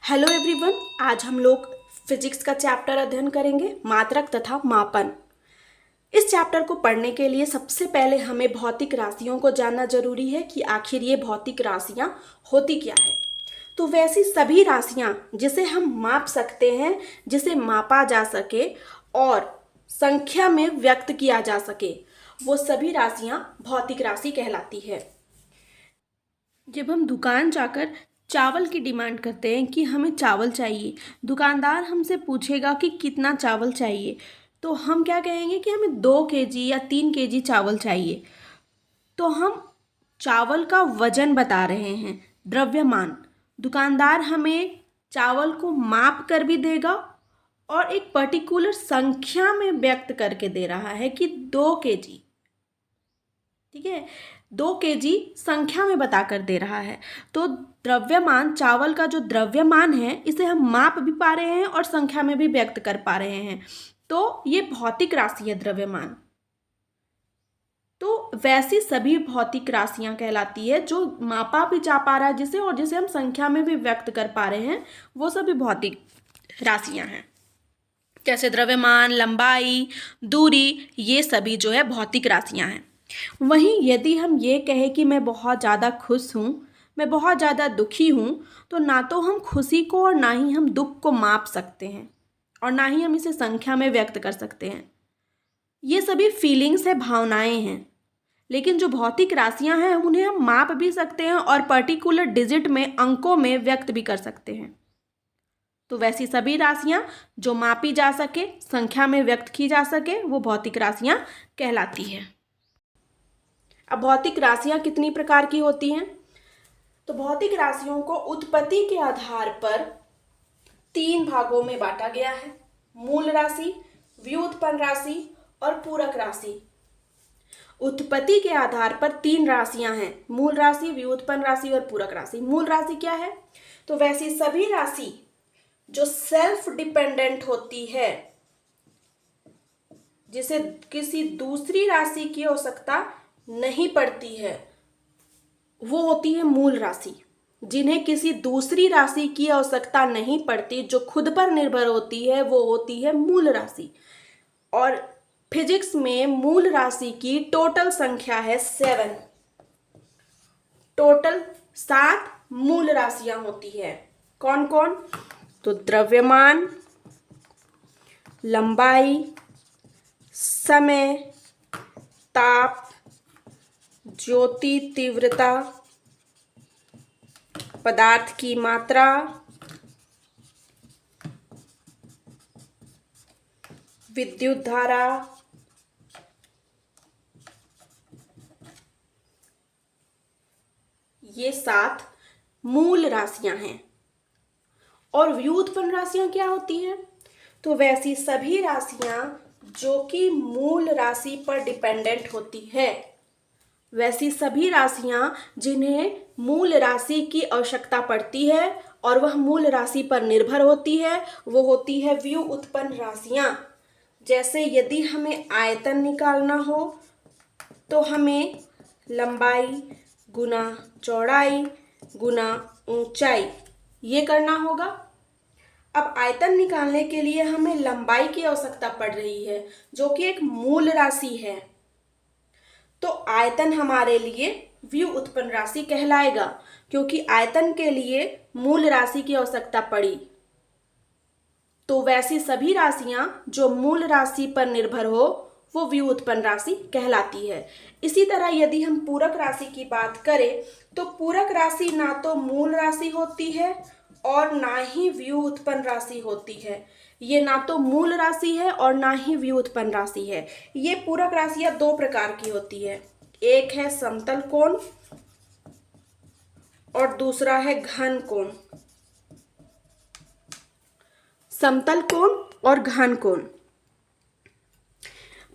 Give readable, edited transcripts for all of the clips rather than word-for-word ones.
Hello everyone, आज हम लोग फिजिक्स का चैप्टर अध्ययन करेंगे, मात्रक तथा मापन। इस चैप्टर को पढ़ने के लिए सबसे पहले हमें भौतिक राशियों को जानना जरूरी है कि आखिर ये भौतिक राशियां होती क्या है। तो वैसी सभी राशियां जिसे हम माप सकते हैं, जिसे मापा जा सके और संख्या में व्यक्त किया जा सके, वो सभी राशियां भौतिक राशि कहलाती है। जब हम दुकान जाकर चावल की डिमांड करते हैं कि हमें चावल चाहिए, दुकानदार हमसे पूछेगा कि कितना चावल चाहिए, तो हम क्या कहेंगे कि हमें 2 kg या 3 kg चावल चाहिए। तो हम चावल का वजन बता रहे हैं, द्रव्यमान। दुकानदार हमें चावल को माप कर भी देगा और एक पर्टिकुलर संख्या में व्यक्त करके दे रहा है कि 2 kg। ठीक है, 2 kg संख्या में बताकर दे रहा है। तो द्रव्यमान, चावल का जो द्रव्यमान है, इसे हम माप भी पा रहे हैं और संख्या में भी व्यक्त कर पा रहे हैं। तो ये भौतिक राशि है द्रव्यमान। तो वैसी सभी भौतिक राशियां कहलाती है जो मापा भी जा पा रहा है जिसे, और जिसे हम संख्या में भी व्यक्त कर पा रहे हैं, वो सभी भौतिक राशियां हैं। जैसे द्रव्यमान, लंबाई, दूरी, ये सभी जो है भौतिक राशियां हैं। वहीं यदि हम ये कहें कि मैं बहुत ज़्यादा खुश हूँ, मैं बहुत ज़्यादा दुखी हूँ, तो ना तो हम खुशी को और ना ही हम दुख को माप सकते हैं और ना ही हम इसे संख्या में व्यक्त कर सकते हैं। ये सभी फीलिंग्स है, भावनाएं हैं। लेकिन जो भौतिक राशियां हैं उन्हें हम माप भी सकते हैं और पर्टिकुलर डिजिट में, अंकों में व्यक्त भी कर सकते हैं। तो वैसी सभी राशियां जो मापी जा सके, संख्या में व्यक्त की जा सके, वो भौतिक राशियां कहलाती है। अब भौतिक राशियां कितनी प्रकार की होती हैं? तो भौतिक राशियों को उत्पत्ति के आधार पर 3 भागों में बांटा गया है: मूल राशि, व्युत्पन्न राशि और पूरक राशि। उत्पत्ति के आधार पर 3 राशियां हैं: मूल राशि, व्युत्पन्न राशि और पूरक राशि। मूल राशि क्या है? तो वैसी सभी राशि जो सेल्फ डिपेंडेंट होती है, जिसे किसी दूसरी राशि की आवश्यकता नहीं पड़ती है, वो होती है मूल राशि। जिन्हें किसी दूसरी राशि की आवश्यकता नहीं पड़ती, जो खुद पर निर्भर होती है, वो होती है मूल राशि। और फिजिक्स में मूल राशि की टोटल संख्या है 7। टोटल 7 मूल राशियां होती है। कौन कौन? तो द्रव्यमान, लंबाई, समय, ताप, ज्योति तीव्रता, पदार्थ की मात्रा, विद्युत धारा, ये 7 मूल राशियां हैं। और व्युत्पन्न राशियां क्या होती हैं? तो वैसी सभी राशियां जो कि मूल राशि पर डिपेंडेंट होती है, वैसी सभी राशियां जिन्हें मूल राशि की आवश्यकता पड़ती है और वह मूल राशि पर निर्भर होती है, वो होती है व्युत्पन्न राशियां। जैसे यदि हमें आयतन निकालना हो तो हमें लंबाई गुना चौड़ाई गुना ऊंचाई ये करना होगा। अब आयतन निकालने के लिए हमें लंबाई की आवश्यकता पड़ रही है, जो कि एक मूल राशि है। तो आयतन हमारे लिए व्युत्पन्न राशि कहलाएगा, क्योंकि आयतन के लिए मूल राशि की आवश्यकता पड़ी। तो वैसी सभी राशियां जो मूल राशि पर निर्भर हो, वो व्युत्पन्न राशि कहलाती है। इसी तरह यदि हम पूरक राशि की बात करें, तो पूरक राशि ना तो मूल राशि होती है और ना ही व्युत्पन्न राशि होती है। ये ना तो मूल राशि है और ना ही व्युत्पन्न राशि है। ये पूरक राशियां 2 प्रकार की होती है। एक है समतल कोण और दूसरा है घन कोण। समतल कोण और घन कोण,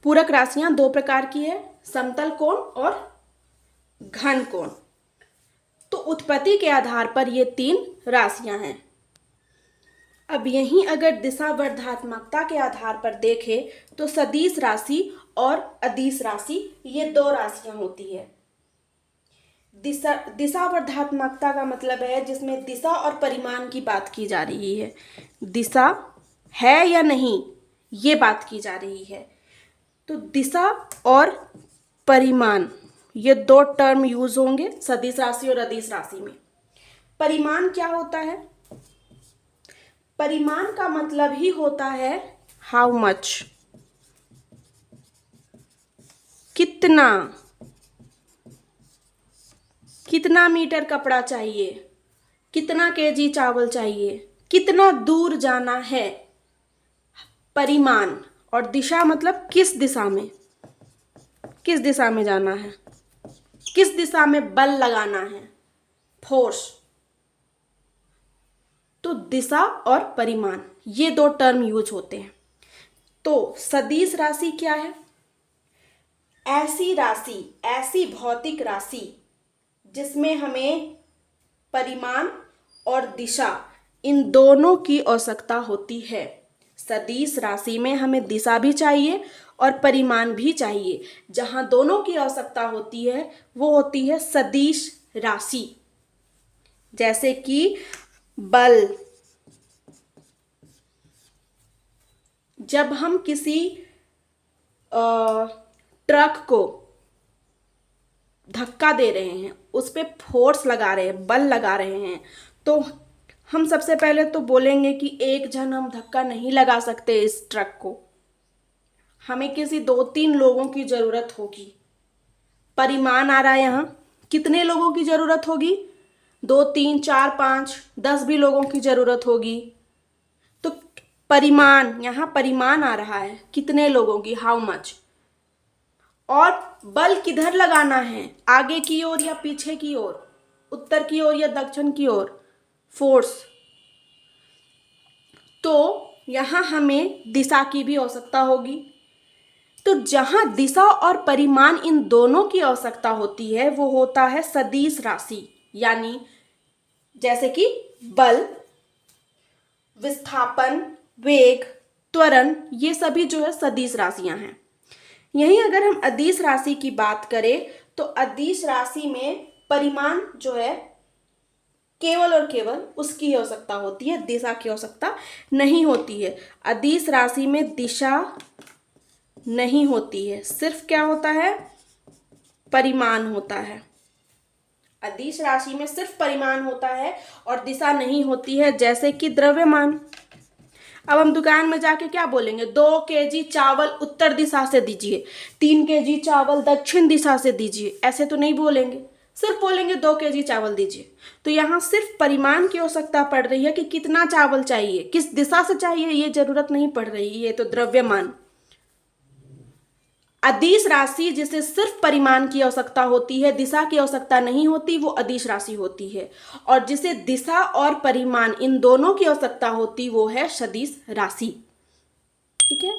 पूरक राशियां 2 प्रकार की है, समतल कोण और घन कोण। तो उत्पत्ति के आधार पर ये 3 राशियां हैं। अब यहीं अगर दिशा वर्धात्मकता के आधार पर देखें तो सदिश राशि और अदिश राशि, ये 2 राशियां होती है। दिशावर्धात्मकता का मतलब है जिसमें दिशा और परिमाण की बात की जा रही है। दिशा है या नहीं, ये बात की जा रही है। तो दिशा और परिमाण, ये दो टर्म यूज होंगे सदिश राशि और अदिश राशि में। परिमाण क्या होता है? परिमाण का मतलब ही होता है हाउ मच, कितना, कितना मीटर कपड़ा चाहिए, कितना केजी चावल चाहिए, कितना दूर जाना है, परिमाण। और दिशा मतलब किस दिशा में, किस दिशा में जाना है, किस दिशा में बल लगाना है, फोर्स। तो दिशा और परिमाण ये दो टर्म यूज होते हैं। तो सदिश राशि क्या है? ऐसी राशि, ऐसी भौतिक राशि जिसमें हमें परिमाण और दिशा इन दोनों की आवश्यकता होती है। सदिश राशि में हमें दिशा भी चाहिए और परिमाण भी चाहिए। जहां दोनों की आवश्यकता होती है वो होती है सदिश राशि। जैसे कि बल, जब हम किसी ट्रक को धक्का दे रहे हैं, उस पर फोर्स लगा रहे हैं, बल लगा रहे हैं, तो हम सबसे पहले तो बोलेंगे कि एक जन हम धक्का नहीं लगा सकते इस ट्रक को, हमें किसी 2-3 लोगों की जरूरत होगी। परिमाण आ रहा है यहाँ, कितने लोगों की जरूरत होगी? 2, 3, 4, 5, 10 भी लोगों की जरूरत होगी। तो परिमाण, यहाँ परिमाण आ रहा है कितने लोगों की, हाउ मच। और बल किधर लगाना है, आगे की ओर या पीछे की ओर, उत्तर की ओर या दक्षिण की ओर, फोर्स। तो यहां हमें दिशा की भी आवश्यकता होगी। तो जहां दिशा और परिमाण इन दोनों की आवश्यकता होती है वो होता है सदिश राशि। यानी जैसे कि बल, विस्थापन, वेग, त्वरण, ये सभी जो है सदिश राशियां हैं। यहीं अगर हम अदिश राशि की बात करें तो अदिश राशि में परिमाण जो है केवल और केवल उसकी आवश्यकता होती है, दिशा की आवश्यकता नहीं होती है। अदिश राशि में दिशा नहीं होती है, सिर्फ क्या होता है, परिमाण होता है। अदिश राशि में सिर्फ परिमाण होता है और दिशा नहीं होती है। जैसे कि द्रव्यमान, अब हम दुकान में जाके क्या बोलेंगे, 2 केजी चावल उत्तर दिशा से दीजिए, 3 केजी चावल दक्षिण दिशा से दीजिए, ऐसे तो नहीं बोलेंगे, सिर्फ बोलेंगे 2 केजी चावल दीजिए। तो यहाँ सिर्फ परिमाण की आवश्यकता पड़ रही है कि कितना चावल चाहिए, किस दिशा से चाहिए, ये जरूरत नहीं पड़ रही, ये तो द्रव्यमान। अदिश राशि जिसे सिर्फ परिमाण की आवश्यकता होती है, दिशा की आवश्यकता नहीं होती, वो अदिश राशि होती है। और जिसे दिशा और परिमाण इन दोनों की आवश्यकता होती वो है सदिश राशि। ठीक है।